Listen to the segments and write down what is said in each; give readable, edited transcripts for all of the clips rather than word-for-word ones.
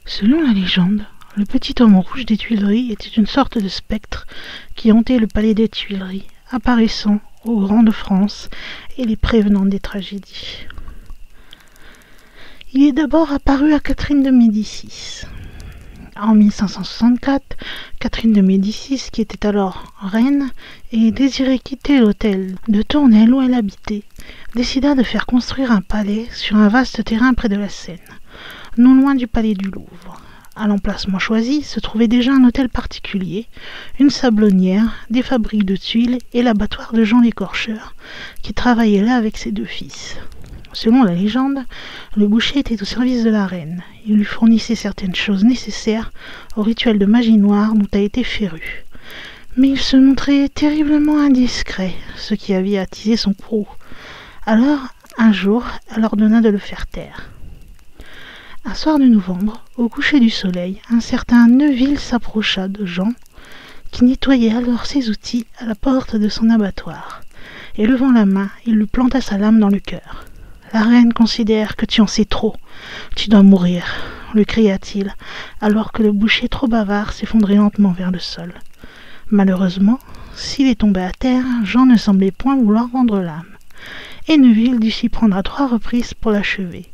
Selon la légende, le petit homme rouge des Tuileries était une sorte de spectre qui hantait le palais des Tuileries, apparaissant aux grands de France et les prévenant des tragédies. Il est d'abord apparu à Catherine de Médicis. En 1564, Catherine de Médicis, qui était alors reine et désirait quitter l'hôtel de Tournelle où elle habitait, décida de faire construire un palais sur un vaste terrain près de la Seine, non loin du palais du Louvre. À l'emplacement choisi se trouvait déjà un hôtel particulier, une sablonnière, des fabriques de tuiles et l'abattoir de Jean l'Écorcheur, qui travaillait là avec ses deux fils. Selon la légende, le boucher était au service de la reine. Il lui fournissait certaines choses nécessaires au rituel de magie noire dont a été féru. Mais il se montrait terriblement indiscret, ce qui avait attisé son courroux. Alors, un jour, elle ordonna de le faire taire. Un soir de novembre, au coucher du soleil, un certain Neuville s'approcha de Jean, qui nettoyait alors ses outils à la porte de son abattoir, et levant la main, il lui planta sa lame dans le cœur. « La reine considère que tu en sais trop. Tu dois mourir, » lui cria-t-il, alors que le boucher, trop bavard, s'effondrait lentement vers le sol. Malheureusement, s'il est tombé à terre, Jean ne semblait point vouloir rendre l'âme, et Neuville dut s'y prendre à 3 reprises pour l'achever.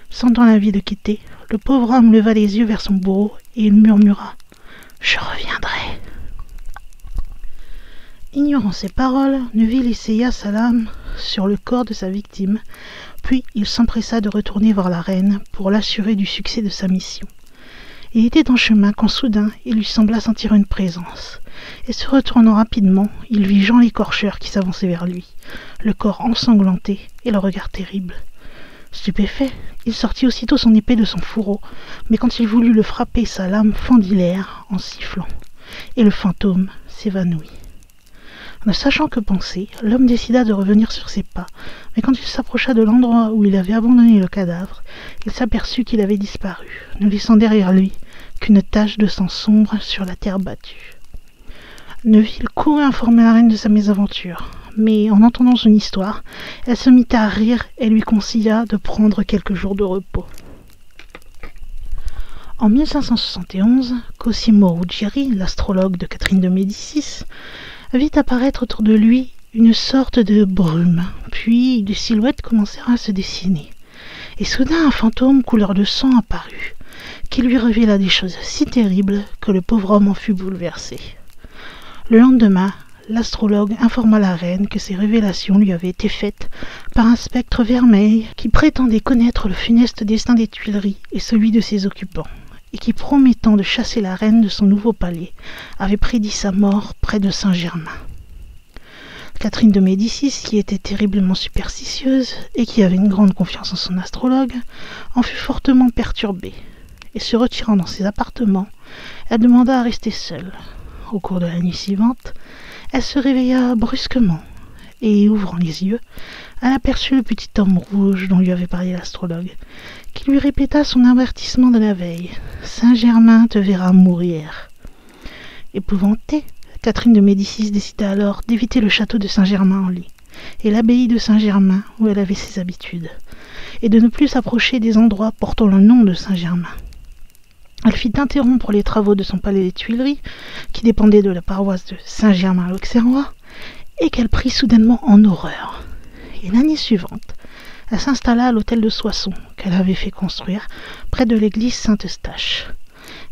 Sentant l'envie de quitter, le pauvre homme leva les yeux vers son bourreau et il murmura « Je reviendrai ». Ignorant ces paroles, Neuville essaya sa lame sur le corps de sa victime, puis il s'empressa de retourner voir la reine pour l'assurer du succès de sa mission. Il était en chemin quand soudain il lui sembla sentir une présence, et se retournant rapidement, il vit Jean l'Écorcheur qui s'avançait vers lui, le corps ensanglanté et le regard terrible. Stupéfait, il sortit aussitôt son épée de son fourreau, mais quand il voulut le frapper, sa lame fendit l'air en sifflant, et le fantôme s'évanouit. Ne sachant que penser, l'homme décida de revenir sur ses pas, mais quand il s'approcha de l'endroit où il avait abandonné le cadavre, il s'aperçut qu'il avait disparu, ne laissant derrière lui qu'une tache de sang sombre sur la terre battue. Neuville courut informer la reine de sa mésaventure, mais en entendant son histoire, elle se mit à rire et lui conseilla de prendre quelques jours de repos. En 1571, Cosimo Ruggieri, l'astrologue de Catherine de Médicis, vit apparaître autour de lui une sorte de brume, puis des silhouettes commencèrent à se dessiner. Et soudain un fantôme couleur de sang apparut, qui lui révéla des choses si terribles que le pauvre homme en fut bouleversé. Le lendemain, l'astrologue informa la reine que ces révélations lui avaient été faites par un spectre vermeil qui prétendait connaître le funeste destin des Tuileries et celui de ses occupants, et qui, promettant de chasser la reine de son nouveau palais, avait prédit sa mort près de Saint-Germain. Catherine de Médicis, qui était terriblement superstitieuse et qui avait une grande confiance en son astrologue, en fut fortement perturbée, et se retirant dans ses appartements, elle demanda à rester seule. Au cours de la nuit suivante, elle se réveilla brusquement, et, ouvrant les yeux, elle aperçut le petit homme rouge dont lui avait parlé l'astrologue, qui lui répéta son avertissement de la veille. « Saint-Germain te verra mourir ». Épouvantée, Catherine de Médicis décida alors d'éviter le château de Saint-Germain-en-Laye et l'abbaye de Saint-Germain où elle avait ses habitudes, et de ne plus s'approcher des endroits portant le nom de Saint-Germain. Elle fit interrompre les travaux de son palais des Tuileries, qui dépendait de la paroisse de Saint-Germain-l'Auxerrois, et qu'elle prit soudainement en horreur. Et l'année suivante, elle s'installa à l'hôtel de Soissons, qu'elle avait fait construire près de l'église Saint-Eustache.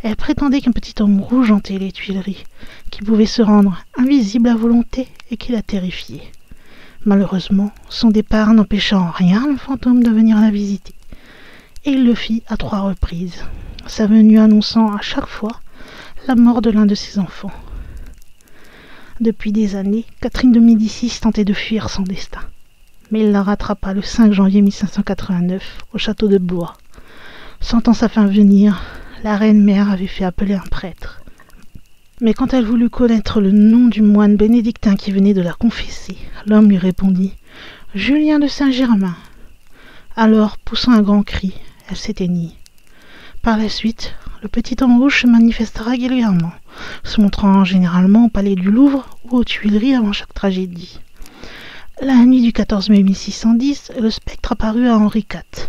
Elle prétendait qu'un petit homme rouge hantait les Tuileries, qui pouvait se rendre invisible à volonté et qui la terrifiait. Malheureusement, son départ n'empêcha en rien le fantôme de venir la visiter, et il le fit à 3 reprises, sa venue annonçant à chaque fois la mort de l'un de ses enfants. Depuis des années, Catherine de Médicis tentait de fuir son destin, mais il la rattrapa le 5 janvier 1589 au château de Blois. Sentant sa fin venir, la reine-mère avait fait appeler un prêtre. Mais quand elle voulut connaître le nom du moine bénédictin qui venait de la confesser, l'homme lui répondit « Julien de Saint-Germain ». Alors, poussant un grand cri, elle s'éteignit. Par la suite, le petit homme rouge se manifesta régulièrement, se montrant généralement au palais du Louvre ou aux Tuileries avant chaque tragédie. La nuit du 14 mai 1610, le spectre apparut à Henri IV.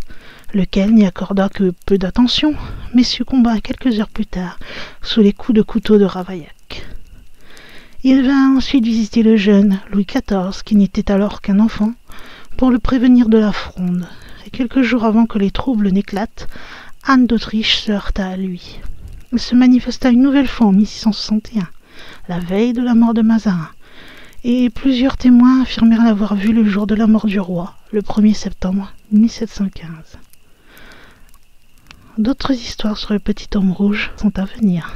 lequel n'y accorda que peu d'attention, mais succomba quelques heures plus tard sous les coups de couteau de Ravaillac. Il vint ensuite visiter le jeune Louis XIV, qui n'était alors qu'un enfant, pour le prévenir de la fronde, et quelques jours avant que les troubles n'éclatent, Anne d'Autriche se heurta à lui. Il se manifesta une nouvelle fois en 1661, la veille de la mort de Mazarin, et plusieurs témoins affirmèrent l'avoir vu le jour de la mort du roi, le 1er septembre 1715. D'autres histoires sur le petit homme rouge sont à venir.